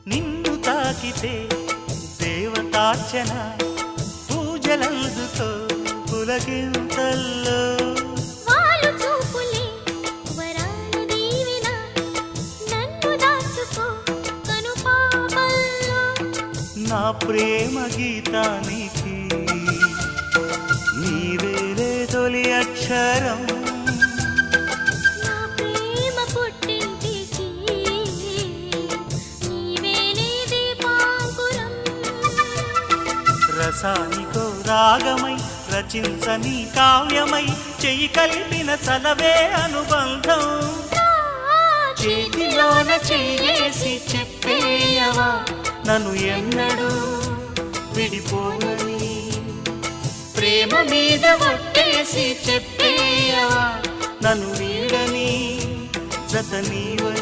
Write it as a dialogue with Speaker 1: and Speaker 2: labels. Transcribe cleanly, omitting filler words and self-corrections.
Speaker 1: నిన్ను తాకితే దేవతార్చన పూజలందుకో పులకింతల్లో
Speaker 2: వాళ్ళు చూపులే వరాలు దీవెన నన్ను దాచుకో కనుపాపల్లో
Speaker 1: నా ప్రేమ గీతానికి నీవేలే తొలి అక్షరం
Speaker 2: నా ప్రేమ పుట్టింటికి నీవేలే దీపాంకురం
Speaker 1: రసానికో రాగమై రచించని కావ్యమై చెయ్యి కలిపిన చలవే అనుబంధం చేతిలోన చేసి చెప్పేయవా నన్ను ఎన్నడూ విడిపోనని ప్రేమ మీద ఒట్టేసి చెప్పేయవా నన్ను వీడని జత నీవని